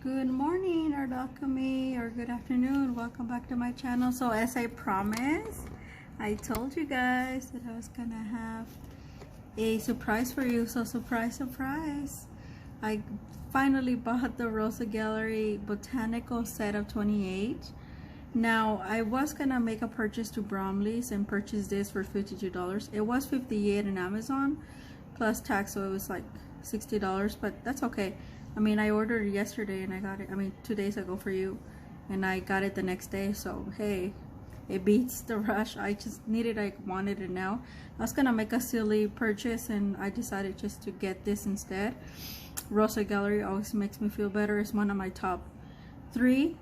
Good morning, Art-Alchemy, or good afternoon. Welcome back to my channel. So as I promised, I told you guys that I was gonna have a surprise for you. So surprise, surprise. I finally bought the Rosa Gallery Botanical Set of 28. Now, I was gonna make a purchase to Bromleys and purchase this for $52. It was $58 on Amazon plus tax, so it was like $60, but that's okay. I mean, I ordered it yesterday and I got it, 2 days ago for you, and I got it the next day, so hey, it beats the rush. I just needed, I wanted it now. I was gonna make a silly purchase and I decided just to get this instead. Rosa Gallery always makes me feel better. It's one of my top 3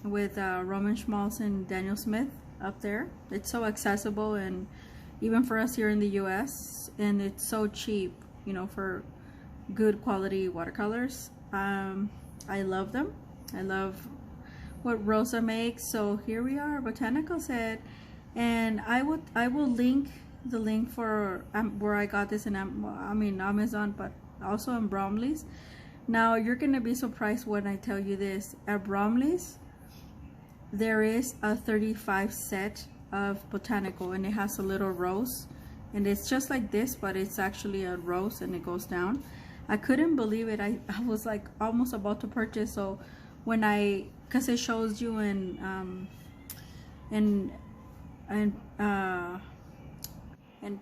with Roman Schmaltz and Daniel Smith up there. It's so accessible, and even for us here in the US, and it's so cheap, you know, for good quality watercolors. I love them. I love what Rosa makes. So here we are, botanical set, and I will link the link for where I got this in Amazon, but also in Bromleys. Now you're gonna be surprised when I tell you this. At Bromleys there is a 35 set of botanical, and it has a little rose, and it's just like this, but it's actually a rose and it goes down. I couldn't believe it. I was like almost about to purchase. So when because it shows you in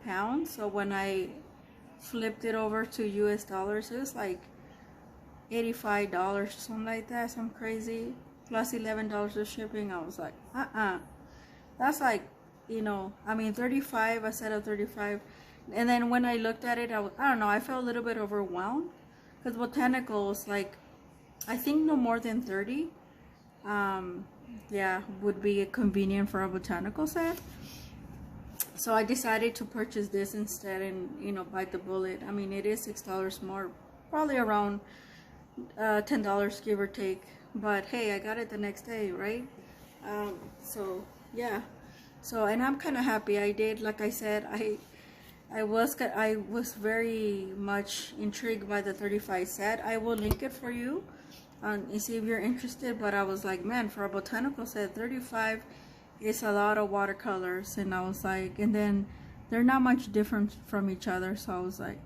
pounds, so when I flipped it over to US dollars, it was like $85 or something like that, some crazy, plus $11 of shipping. I was like, that's like, you know, 35, a set of 35. And then when I looked at it, I don't know, I felt a little bit overwhelmed, because botanicals, like, I think no more than 30 yeah, would be convenient for a botanical set. So I decided to purchase this instead and, you know, bite the bullet. I mean, it is $6 more, probably around $10 give or take, but hey, I got it the next day, right? So yeah, so, and I'm kind of happy I did. Like I said, I was very much intrigued by the 35 set. I will link it for you and see if you're interested, but I was like, man, for a botanical set, 35 is a lot of watercolors. And I was like, and then they're not much different from each other, so I was like,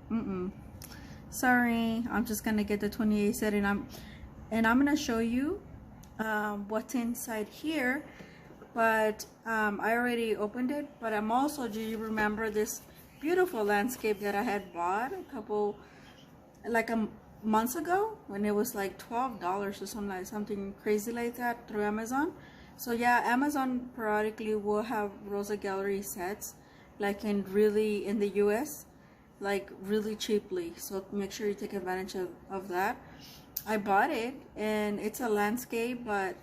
sorry, I'm just gonna get the 28 set, and I'm gonna show you what's inside here. But I already opened it, but I'm also, do you remember this beautiful landscape that I had bought a months ago, when it was like $12 or something crazy like that through Amazon? So yeah, Amazon periodically will have Rosa Gallery sets, like in the US, like really cheaply, so make sure you take advantage of that. I bought it, and it's a landscape, but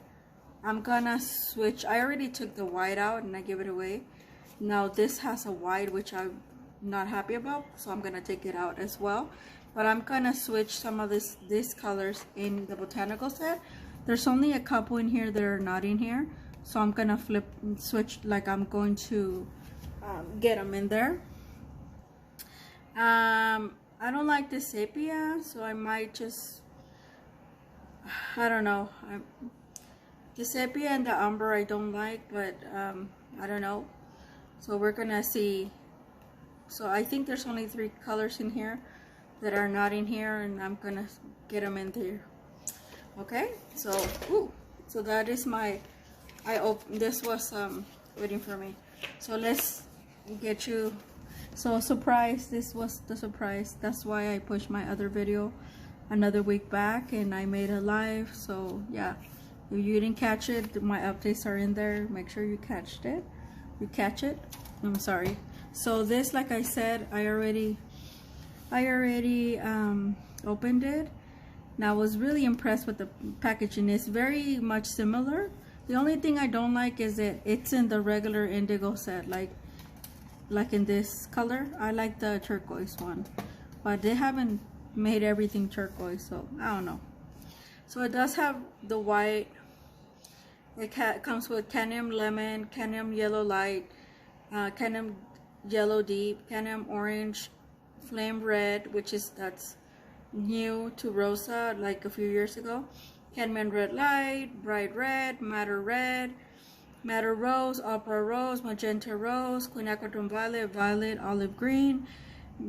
I'm gonna switch. I already took the white out and I gave it away. Now this has a white, which I'm not happy about, so I'm gonna take it out as well. But I'm gonna switch some of these colors in the botanical set. There's only a couple in here that are not in here, so I'm gonna flip and switch, like I'm going to get them in there. I don't like the sepia, so I might just, I don't know, the sepia and the umber I don't like, but I don't know, so we're gonna see. So I think there's only 3 colors in here that are not in here, and I'm gonna get them in there. Okay, so so that is my, this was waiting for me, so let's get you. So surprise, this was the surprise. That's why I pushed my other video another week back, and I made a live. So yeah, if you didn't catch it, my updates are in there. Make sure you catch it. I'm sorry. So this, like I said, I already opened it. Now I was really impressed with the packaging. It's very much similar. The only thing I don't like is that it's in the regular indigo set, like in this color. I like the turquoise one, but they haven't made everything turquoise, so I don't know. So it does have the white. It comes with cadmium lemon, cadmium yellow light, cadmium yellow deep, cadmium orange, flame red, that's new to Rosa, like a few years ago, Cadmium Red Light, Bright Red, Madder Rose, Opera Rose, Magenta Rose, Quinacridone Violet, Violet, Olive Green,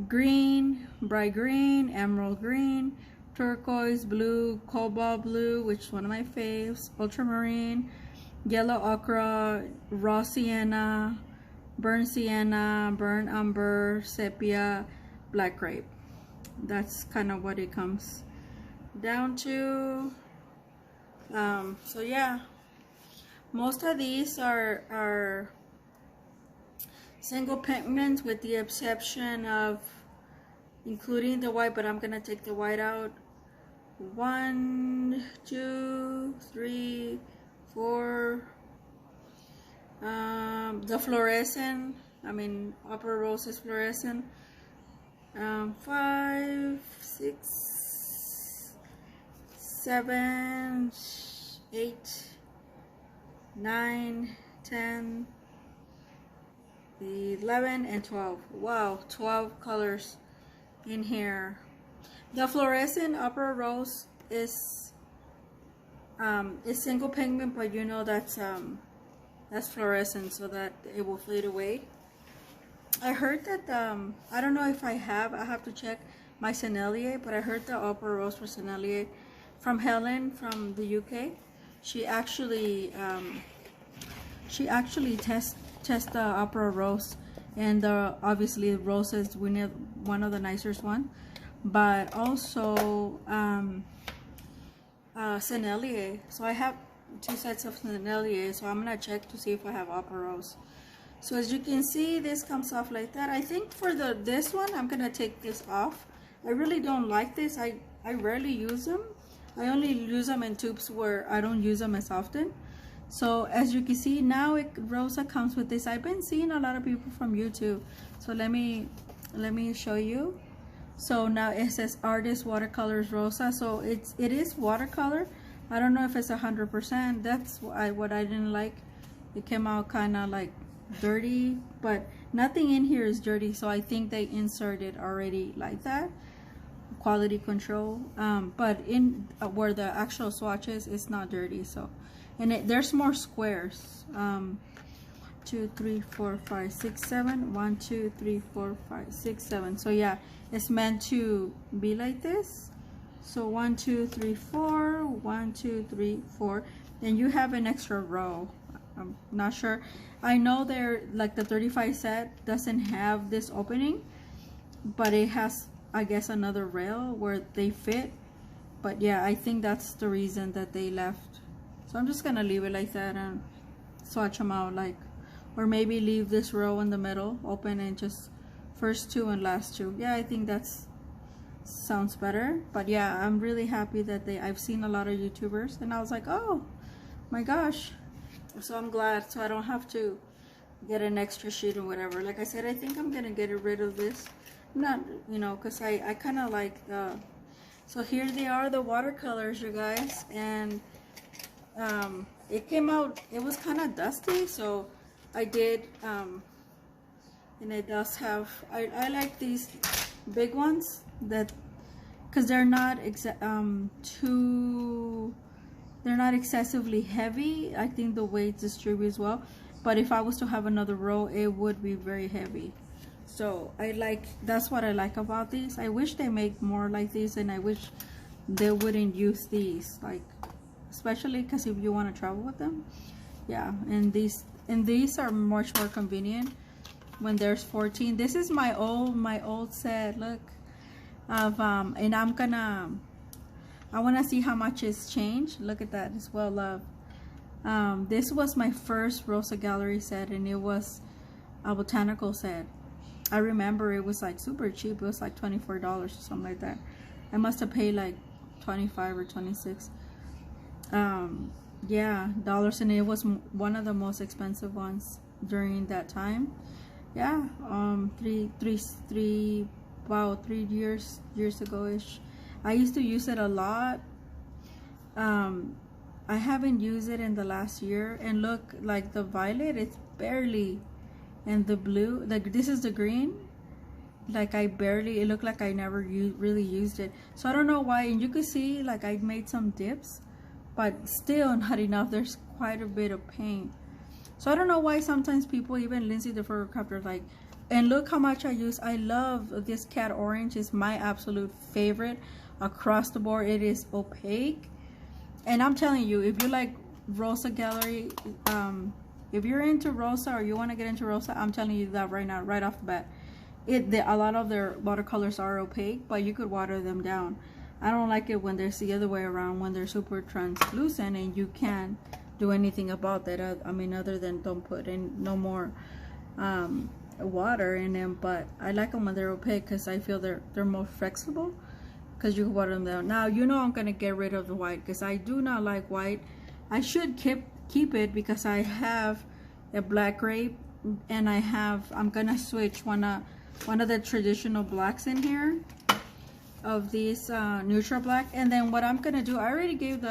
Green, Bright Green, Emerald Green, Turquoise, Blue, Cobalt Blue, which is one of my faves, Ultramarine, Yellow Ochre, Raw Sienna, Burnt Sienna, Burnt Umber, Sepia, Black Grape. That's kind of what it comes down to. So yeah, most of these are single pigments with the exception of including the white, but I'm gonna take the white out. 1, 2, 3, 4. The fluorescent, I mean Opera Rose is fluorescent. 5, 6, 7, 8, 9, 10, 11, and 12. Wow, 12 colors in here. The fluorescent Opera Rose is single pigment, but you know that's fluorescent, so that it will fade away. I heard that I don't know if I have to check my Sennelier, but I heard the Opera Rose for Sennelier from Helen from the UK. She actually test the Opera Rose, and obviously Rose is one of the nicest one, but also Sennelier. So I have 2 sets of Sennelier, so I'm gonna check to see if I have Opera Rose. So as you can see, this comes off like that. I think for this one, I'm gonna take this off. I really don't like this. I rarely use them. I only use them in tubes where I don't use them as often. So as you can see now, Rosa comes with this. I've been seeing a lot of people from YouTube. So let me show you. So now it says Artist Watercolors Rosa. So it is watercolor. I don't know if it's 100%. That's what I didn't like. It came out kind of like dirty, but nothing in here is dirty, so I think they inserted already like that, quality control. But in where the actual swatch is, it's not dirty. So, and there's more squares. 2, 3, 4, 5, 6, 7. 1, 2, 3, 4, 5, 6, 7. So yeah, it's meant to be like this. So 1, 2, 3, 4. 1, 2, 3, 4. Then you have an extra row. I'm not sure. I know they're like the 35 set doesn't have this opening, but it has, I guess, another rail where they fit. But yeah, I think that's the reason that they left. So I'm just gonna leave it like that and swatch them out, like, or maybe leave this row in the middle open and just first 2 and last 2. Yeah, I think that's sounds better. But yeah, I'm really happy that I've seen a lot of YouTubers, and I was like, oh my gosh. So I'm glad, so I don't have to get an extra sheet or whatever. Like I said, I think I'm gonna get rid of this. Not, you know, because I kind of like the. So here they are, the watercolors, you guys, and it came out. It was kind of dusty, so I did. And it does have. I like these big ones that, because they're not they're not excessively heavy. I think the weight distributes well, but if I was to have another row, it would be very heavy. So that's what I like about these. I wish they make more like these, and I wish they wouldn't use these, like, especially because if you want to travel with them. Yeah, and these are much more convenient when there's 14. This is my old set, look, of and I want to see how much it's changed. Look at that, it's well loved. This was my first Rosa Gallery set, and it was a botanical set. I remember it was like super cheap. It was like $24 or something like that. I must have paid like 25 or 26 yeah, dollars, and it was one of the most expensive ones during that time. Yeah, 3 years ago-ish. I used to use it a lot. I haven't used it in the last year, and look, like the violet, it's barely, and the blue, like this is the green, like it looked like I never really used it. So I don't know why. And you could see like I made some dips but still not enough. There's quite a bit of paint. So I don't know why sometimes people, even Lindsay the photographer, like, and look how much I use. I love this cat orange. Is my absolute favorite across the board. It is opaque, and I'm telling you, if you like Rosa Gallery, if you're into Rosa or you want to get into Rosa, I'm telling you that right now, right off the bat. A lot of their watercolors are opaque, but you could water them down. I don't like it when there's the other way around, when they're super translucent and you can't do anything about that. I mean, other than don't put in no more water in them. But I like them when they're opaque because I feel they're more flexible, because you can water them down. Now, you know I'm gonna get rid of the white because I do not like white. I should keep it because I have a black grape, and I'm gonna switch one of the traditional blacks in here, of these neutral black. And then what I'm gonna do, I already gave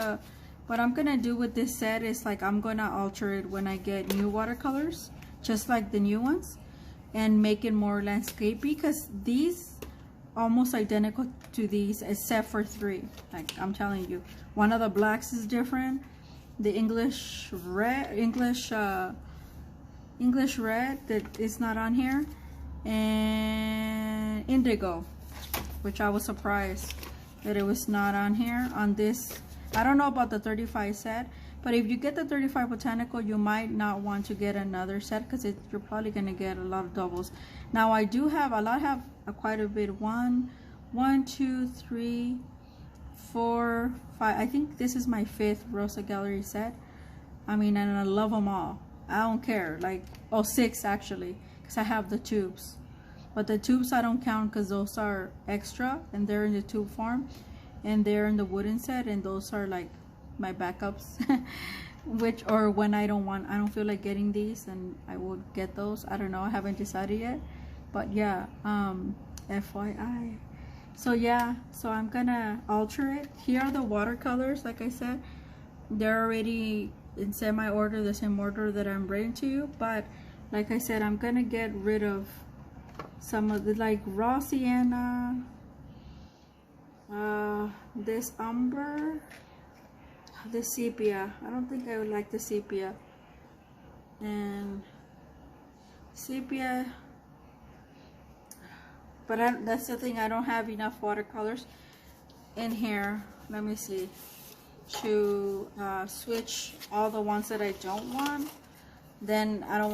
what I'm gonna do with this set is, like, I'm gonna alter it when I get new watercolors, just like the new ones, and make it more landscapey, because these almost identical to these except for 3. Like, I'm telling you, one of the blacks is different. The English red that is not on here, and indigo, which I was surprised that it was not on here on this. I don't know about the 35 set, but if you get the 35 botanical, you might not want to get another set because you're probably going to get a lot of doubles. Now I do have quite a bit. 1, 2, 3, 4, 5. I think this is my 5th Rosa Gallery set. I mean, and I love them all. I don't care. Like, 6 actually, because I have the tubes. But the tubes I don't count because those are extra and they're in the tube form, and they're in the wooden set, and those are like my backups. Or when I don't feel like getting these, and I would get those. I don't know, I haven't decided yet. But yeah, FYI. So yeah, so I'm gonna alter it. Here are the watercolors. Like I said, they're already in semi-order, the same order that I'm bringing to you. But like I said, I'm gonna get rid of some of the, like, raw sienna, this umber, the sepia. I don't think I would like the sepia, and sepia, but that's the thing, I don't have enough watercolors in here. Let me see, to switch all the ones that I don't want. Then I don't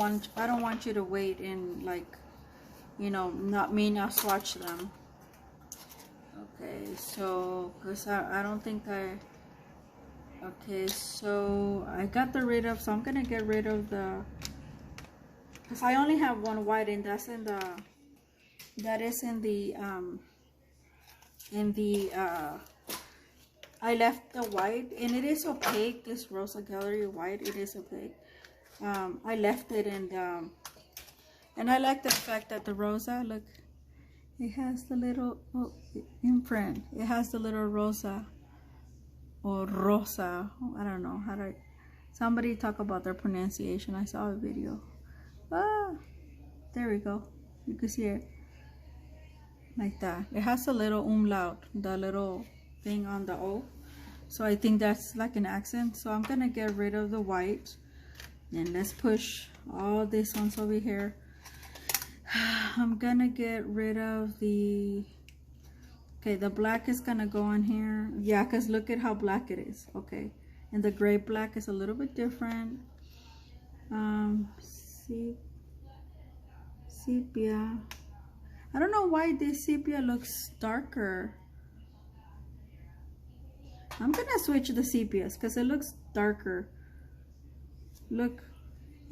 want you to wait and, like, you know, not swatch them. Okay, so because I don't think okay, so I got rid of, so I'm gonna get rid of because I only have one white, and that is in the I left the white, and it is opaque. This Rosa Gallery white, it is opaque. I left it, and I like the fact that the Rosa, look, it has the little imprint. It has the little Rosa or Rosa. I don't know how to. Somebody talk about their pronunciation. I saw a video. There we go. You can see it like that. It has a little umlaut, the little thing on the O. So I think that's like an accent. So I'm gonna get rid of the white, and let's push all these ones over here. I'm gonna get rid of the black is gonna go on here. Yeah, because look at how black it is. Okay, and the gray black is a little bit different. Sepia. I don't know why this sepia looks darker. I'm gonna switch the sepias because it looks darker. Look,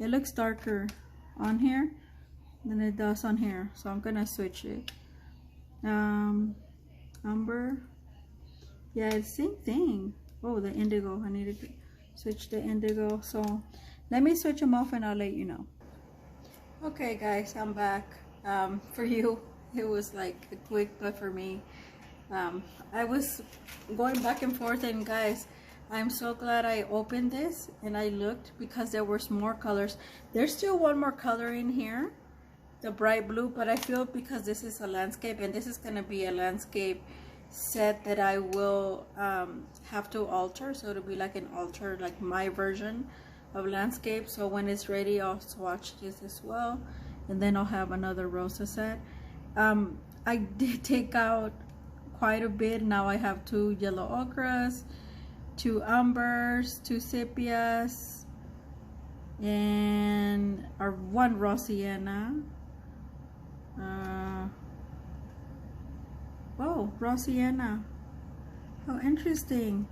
it looks darker on here than it does on here, so I'm gonna switch it. Umber, yeah, it's same thing. Oh, the indigo, I need to switch the indigo. So let me switch them off and I'll let you know. Okay guys, I'm back. For you it was like a quick, but for me, I was going back and forth, and guys, I'm so glad I opened this and I looked, because there was more colors. There's still one more color in here, the bright blue, but I feel because this is a landscape, and this is gonna be a landscape set that I will have to alter, so it'll be like an alter, like my version of landscape. So when it's ready, I'll swatch this as well, and then I'll have another Rosa set. I did take out quite a bit. Now I have 2 yellow ochres, 2 umbers, 2 sepias, and 1 raw sienna. Oh, raw sienna. How interesting.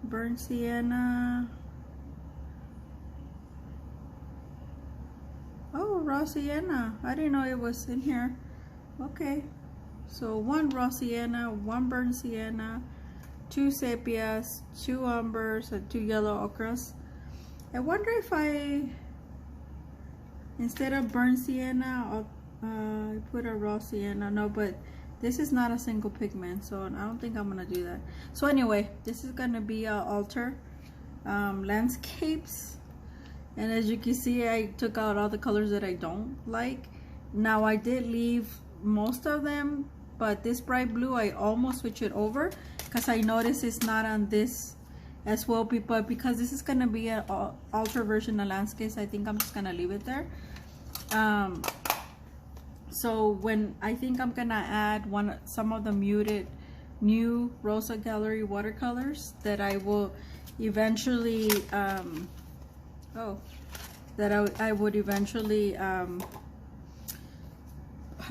Burnt sienna. Oh, raw sienna. I didn't know it was in here. Okay. So 1 raw sienna, 1 burnt sienna, 2 sepias, 2 umbers, and 2 yellow ochres. I wonder if instead of burnt sienna, I'll put a raw sienna. No, but this is not a single pigment, so I don't think I'm gonna do that. So anyway, this is gonna be a alter landscapes, and as you can see, I took out all the colors that I don't like. Now I did leave most of them, but this bright blue, I almost switch it over because I noticed it's not on this as well, but because this is gonna be an alter version of landscapes, I think I'm just gonna leave it there. So when I think I'm gonna add some of the muted new Rosa Gallery watercolors that I will eventually I would eventually how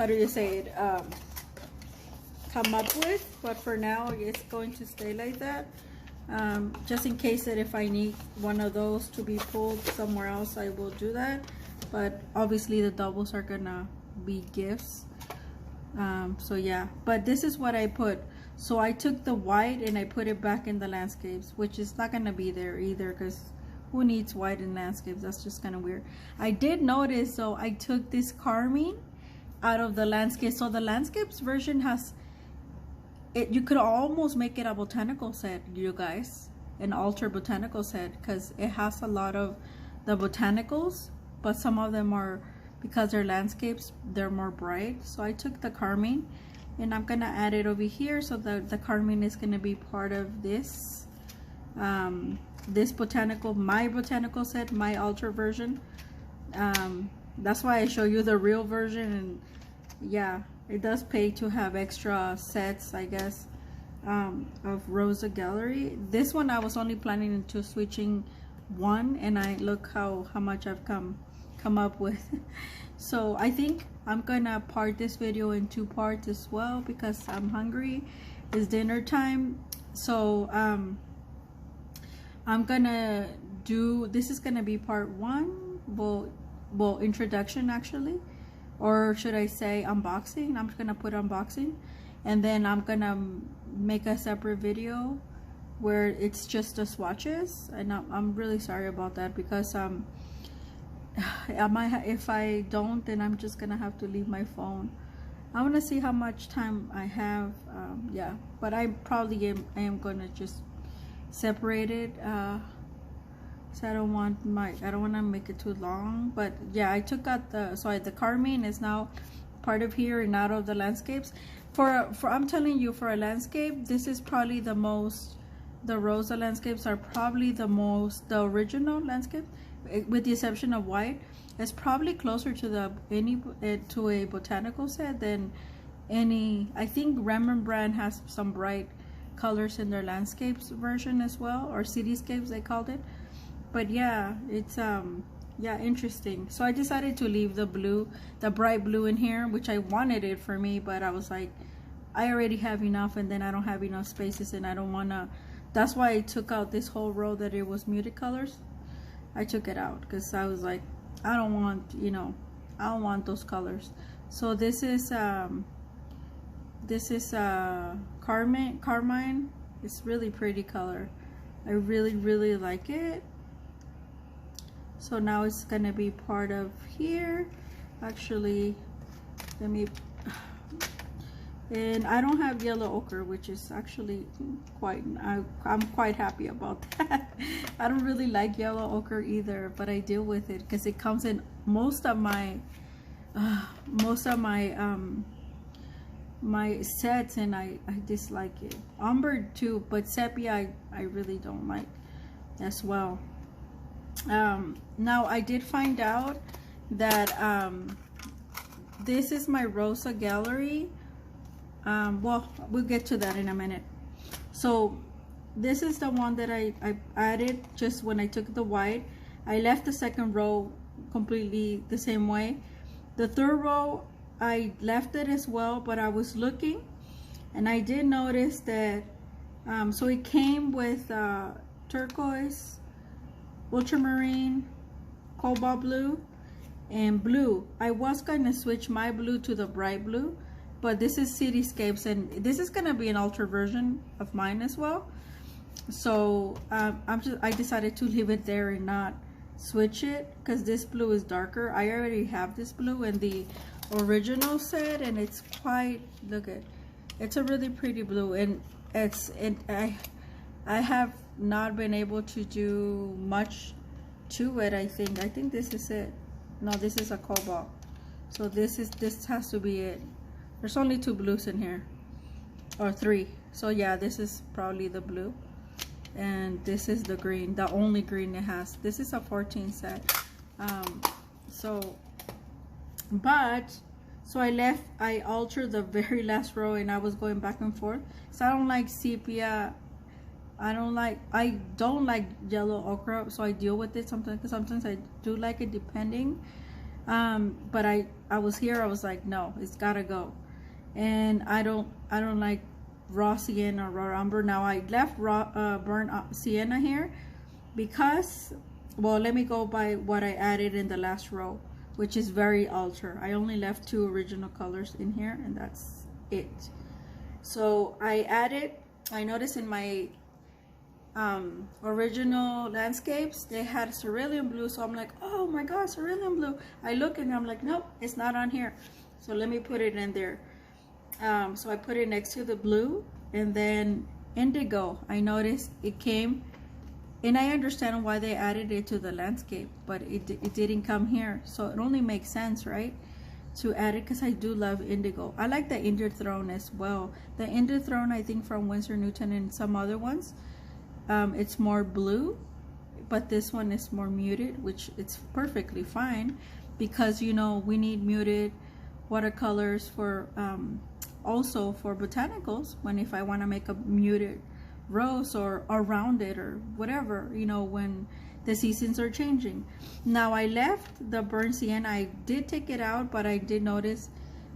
do you say it, come up with, but for now it's going to stay like that, just in case that if I need one of those to be pulled somewhere else, I will do that. But obviously the doubles are gonna be gifts. So yeah, but this is what I put. So I took the white and I put it back in the landscapes, which is not gonna be there either, because who needs white in landscapes? That's just kind of weird. I did notice, so I took this carmine out of the landscape. So the landscapes version has it, you could almost make it a botanical set, you guys, an alter botanical set, because it has a lot of the botanicals, but some of them are, because they're landscapes, they're more bright. So I took the carmine and I'm gonna add it over here, so the carmine is gonna be part of this this my botanical set, my alter version. That's why I show you the real version, and yeah, it does pay to have extra sets, I guess, of Rosa Gallery. This one I was only planning into switching one, and I look how much I've come up with. So I think I'm gonna part this video in 2 parts as well, because I'm hungry. It's dinner time. So I'm gonna do, this is gonna be part 1, well, introduction actually, or should I say unboxing. I'm just gonna put unboxing, and then I'm gonna make a separate video where it's just the swatches. And I'm really sorry about that, because if I don't, then I'm just gonna have to leave my phone. I want to see how much time I have. Yeah, but I probably am gonna just separate it, so I don't want to make it too long. But yeah, I took out the carmine is now part of here and out of the landscapes. I'm telling you, for a landscape, this is probably the Rosa landscapes are probably the original landscape, with the exception of white. It's probably closer to to a botanical set than any. I think Rembrandt has some bright colors in their landscapes version as well, or cityscapes they called it. But yeah, it's yeah, interesting. So I decided to leave the bright blue in here, which I wanted it for me, but I was like, I already have enough, and then I don't have enough spaces, and I don't wanna. That's why I took out this whole row that it was muted colors. I took it out because I was like, I don't want, I don't want those colors. So this is carmine. It's really pretty color. I really like it. So now it's gonna be part of here. Actually, let me. And I don't have yellow ochre, which is actually I'm quite happy about that. I don't really like yellow ochre either, but I deal with it because it comes in most of my my sets, and I dislike it. Umber too, but sepia I really don't like as well. Now I did find out that this is my Rosa Gallery. Well, we'll get to that in a minute. So this is the one that I added just when I took the white. I left the second row completely the same way. The third row I left it as well, but I was looking and I did notice that so it came with turquoise, ultramarine, cobalt blue, and blue. I was gonna switch my blue to the bright blue, but this is Cityscapes, and this is gonna be an ultra version of mine as well. So I decided to leave it there and not switch it, because this blue is darker. I already have this blue in the original set, and it's quite, look at, it's a really pretty blue, and I have not been able to do much to it. I think this is it. No, this is a cobalt. So this has to be it. There's only 2 blues in here, or 3. So yeah, this is probably the blue, and this is the green, the only green it has. This is a 14 set. So I altered the very last row, and I was going back and forth. So I don't like sepia. I don't like yellow ochre, so I deal with it sometimes, because sometimes I do like it depending. But I was here, I was like, no, it's gotta go. And I don't like raw sienna or raw umber. Now I left burnt sienna here because, well, let me go by what I added in the last row, which is very ultra. I only left 2 original colors in here, and that's it. So I noticed in my original landscapes, they had cerulean blue, so I'm like, oh my god, cerulean blue. I look and I'm like, nope, it's not on here, so let me put it in there. So I put it next to the blue, and then indigo, I noticed it came, and I understand why they added it to the landscape, but it didn't come here, so it only makes sense, right, to add it, because I do love indigo. I like the Indian Throne as well. The Indian Throne, I think from Winsor Newton and some other ones, it's more blue, but this one is more muted, which it's perfectly fine, because you know we need muted watercolors for also for botanicals, when if I want to make a muted rose or rounded or whatever, you know, when the seasons are changing. Now I left the burnt sienna. I did take it out, but I did notice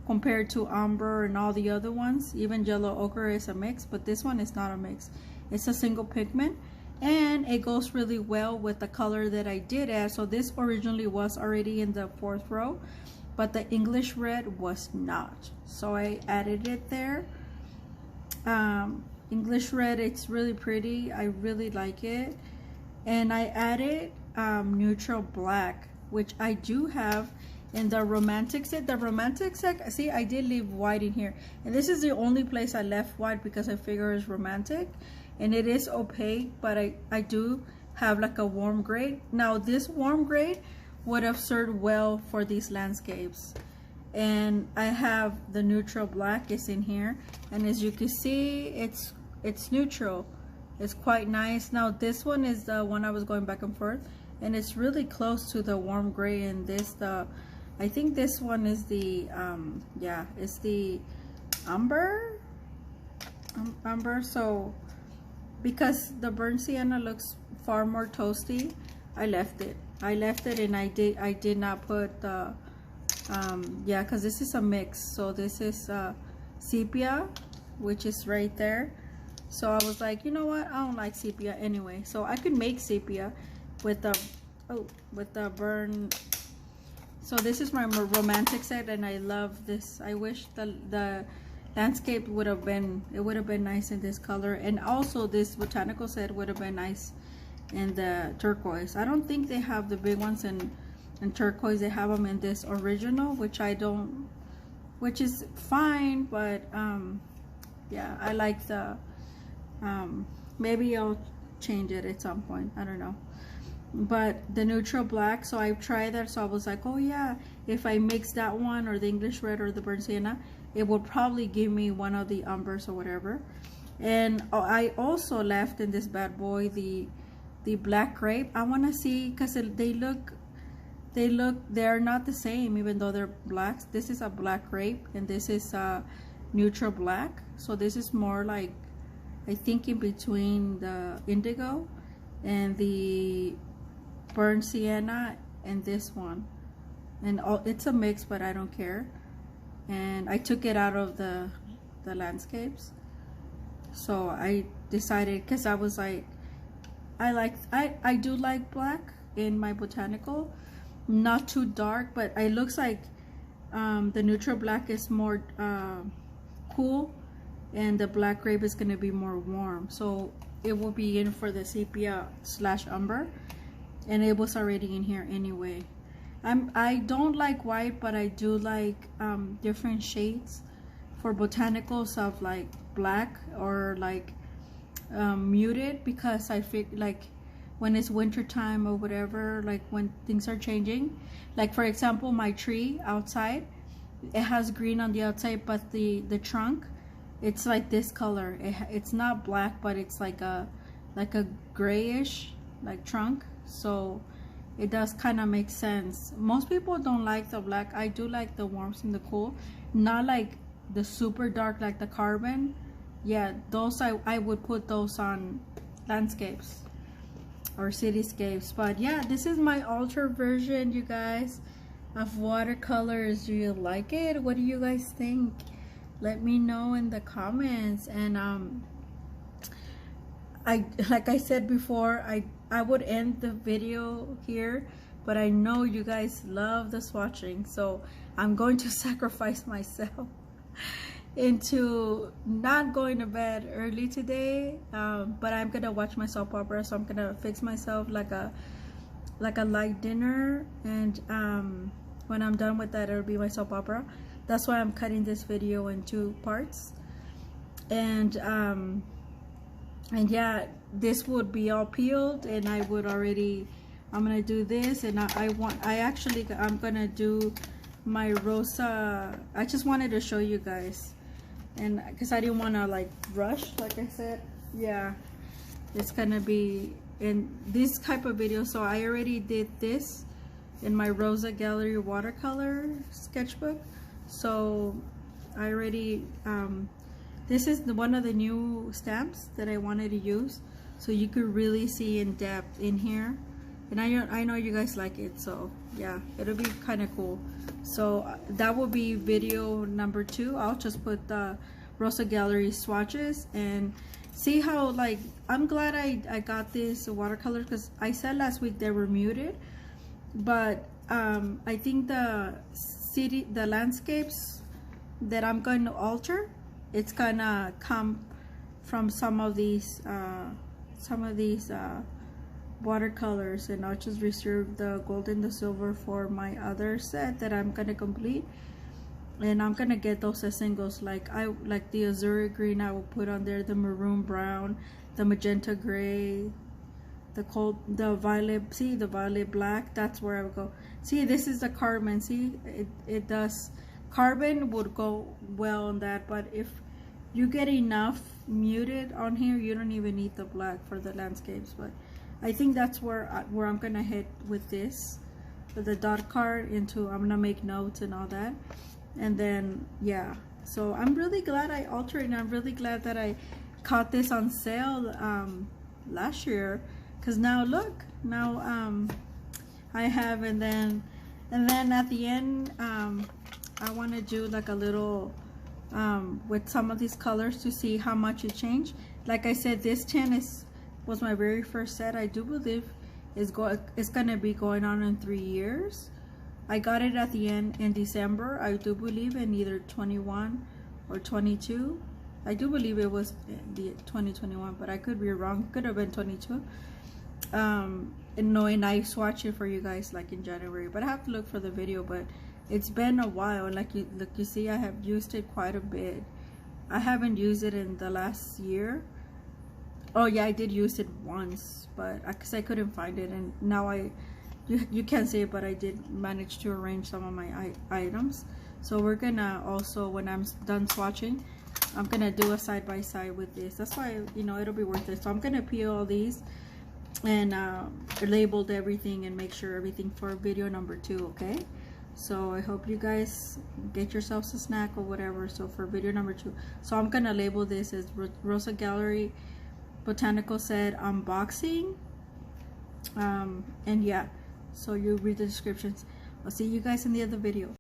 compared to umber and all the other ones, even yellow ochre is a mix, but this one is not a mix. It's a single pigment, and it goes really well with the color that I did add. So this originally was already in the 4th row, but the English red was not, so I added it there. English red, it's really pretty. I really like it. And I added neutral black, which I do have in the romantic set. The romantic set, see, I did leave white in here, and this is the only place I left white because I figure it's romantic, and it is opaque, but I do have like a warm gray. Now this warm gray would have served well for these landscapes, and I have the neutral black is in here, and as you can see, it's neutral. It's quite nice. Now this one is the one I was going back and forth, and it's really close to the warm gray, and this I think this one is the yeah, it's the umber. So because the burnt sienna looks far more toasty, I left it, and I did not put the yeah, because this is a mix. So this is sepia, which is right there. So I was like, you know what, I don't like sepia anyway, so I could make sepia with the burn. So this is my romantic set, and I love this. I wish the landscape would have been nice in this color, and also this botanical set would have been nice in the turquoise. I don't think they have the big ones in turquoise. They have them in this original, which I don't, which is fine, but yeah, I like the maybe I'll change it at some point, I don't know. But the neutral black, so I tried that, so I was like, oh yeah, if I mix that one or the English red or the burnt sienna, it would probably give me one of the umbers or whatever. And I also left in this bad boy the black grape. I want to see, because they're not the same even though they're blacks. This is a black grape and this is a neutral black, so this is more like, I think, in between the indigo and the burnt sienna and this one. And it's a mix, but I don't care. And I took it out of the landscapes, so I decided, because I was like, I do like black in my botanical, not too dark, but it looks like the neutral black is more cool and the black grape is going to be more warm, so it will be in for the sepia / umber, and it was already in here anyway. I don't like white, but I do like different shades for botanicals of like black or like muted, because I feel like when it's winter time or whatever, like when things are changing, like for example my tree outside, it has green on the outside, but the trunk, it's like this color. It's not black, but it's like a grayish like trunk, so it does kind of make sense. Most people don't like the black. I do like the warmth and the cool, not like the super dark like the carbon. Yeah, those I would put those on landscapes or cityscapes. But yeah, this is my altered version, you guys, of watercolors. Do you like it? What do you guys think? Let me know in the comments. And like I said before, I would end the video here, but I know you guys love the swatching, so I'm going to sacrifice myself into not going to bed early today, but I'm gonna watch my soap opera, so I'm gonna fix myself like a light dinner, and when I'm done with that, it'll be my soap opera. That's why I'm cutting this video in 2 parts. And yeah, this would be all peeled, and I would already, I'm gonna do this, and I'm gonna do my Rosa. I just wanted to show you guys, and because I didn't want to like rush, like I said. Yeah, it's gonna be in this type of video. So I already did this in my Rosa Gallery watercolor sketchbook, so I already this is one of the new stamps that I wanted to use, so you could really see in depth in here. And I know you guys like it, so yeah, it'll be kind of cool. So that will be video number 2. I'll just put the Rosa Gallery swatches and see how, like, I'm glad I got this watercolor, because I said last week they were muted, but I think the landscapes that I'm going to alter, it's gonna come from some of these watercolors, and I'll just reserve the gold and the silver for my other set that I'm gonna complete. And I'm gonna get those as singles, like the azure green I will put on there, the maroon brown, the magenta gray, the violet, see the violet black, that's where I would go. See, this is the carbon, see it does, carbon would go well on that, but if you get enough muted on here, you don't even need the black for the landscapes. But I think that's where I'm gonna hit with this, with the dot card into, I'm gonna make notes and all that. And then yeah, so I'm really glad I altered, and I'm really glad that I caught this on sale last year, because now look, now I have, and then at the end I want to do like a little with some of these colors to see how much it changed. Like I said, this 10 was my very first set. I do believe it's gonna be going on in 3 years. I got it at the end in December, I do believe, in either 21 or 22. I do believe it was the 2021, but I could be wrong. It could have been 22. And I swatched it for you guys like in January, but I have to look for the video. But it's been a while, and like you see, I have used it quite a bit. I haven't used it in the last year. Oh yeah, I did use it once, but because I couldn't find it, and now you can't see it, but I did manage to arrange some of my items. So we're gonna also, when I'm done swatching, I'm gonna do a side by side with this. That's why, you know, it'll be worth it. So I'm gonna peel all these and labeled everything and make sure everything for video number 2. Okay, so I hope you guys get yourselves a snack or whatever. So for video number 2, so I'm gonna label this as Rosa Gallery Botanical Set unboxing. And yeah, so you read the descriptions. I'll see you guys in the other video.